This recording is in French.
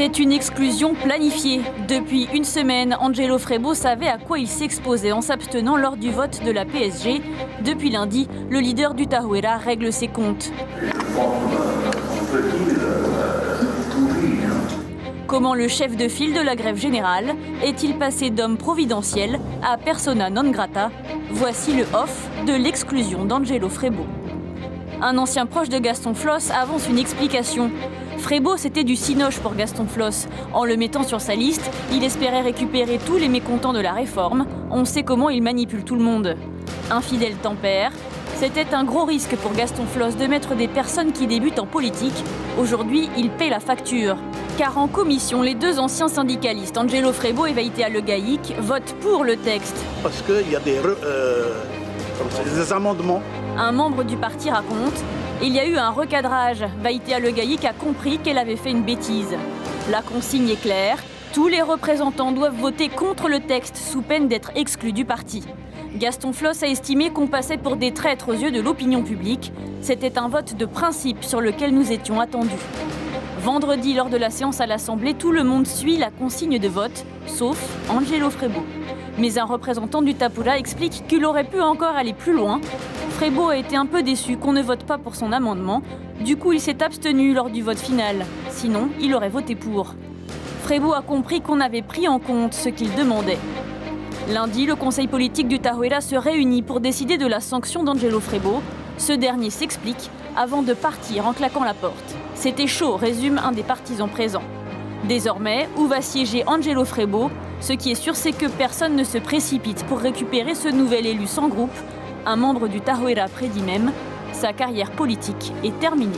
C'est une exclusion planifiée. Depuis une semaine, Angelo Frebo savait à quoi il s'exposait en s'abstenant lors du vote de la PSG. Depuis lundi, le leader du Tahuera règle ses comptes. Comment le chef de file de la grève générale est-il passé d'homme providentiel à persona non grata? Voici le off de l'exclusion d'Angelo Frebo. Un ancien proche de Gaston Flosse avance une explication. Frebo, c'était du cinoche pour Gaston Flosse. En le mettant sur sa liste, il espérait récupérer tous les mécontents de la réforme. On sait comment il manipule tout le monde. Infidèle tempère. C'était un gros risque pour Gaston Flosse de mettre des personnes qui débutent en politique. Aujourd'hui, il paie la facture. Car en commission, les deux anciens syndicalistes, Angelo Frebo et Vaïtea Legaïc, votent pour le texte. Parce qu'il y a des amendements. Un membre du parti raconte: il y a eu un recadrage. Vaïtea Legaïc a compris qu'elle avait fait une bêtise. La consigne est claire. Tous les représentants doivent voter contre le texte sous peine d'être exclus du parti. Gaston Flosse a estimé qu'on passait pour des traîtres aux yeux de l'opinion publique. C'était un vote de principe sur lequel nous étions attendus. Vendredi, lors de la séance à l'Assemblée, tout le monde suit la consigne de vote, sauf Angelo Frebo. Mais un représentant du Tapura explique qu'il aurait pu encore aller plus loin. Frebo a été un peu déçu qu'on ne vote pas pour son amendement. Du coup, il s'est abstenu lors du vote final. Sinon, il aurait voté pour. Frebo a compris qu'on avait pris en compte ce qu'il demandait. Lundi, le conseil politique du Tahuera se réunit pour décider de la sanction d'Angelo Frebo. Ce dernier s'explique avant de partir en claquant la porte. C'était chaud, résume un des partisans présents. Désormais, où va siéger Angelo Frebo? Ce qui est sûr, c'est que personne ne se précipite pour récupérer ce nouvel élu sans groupe. Un membre du Tahuera prédit même: sa carrière politique est terminée.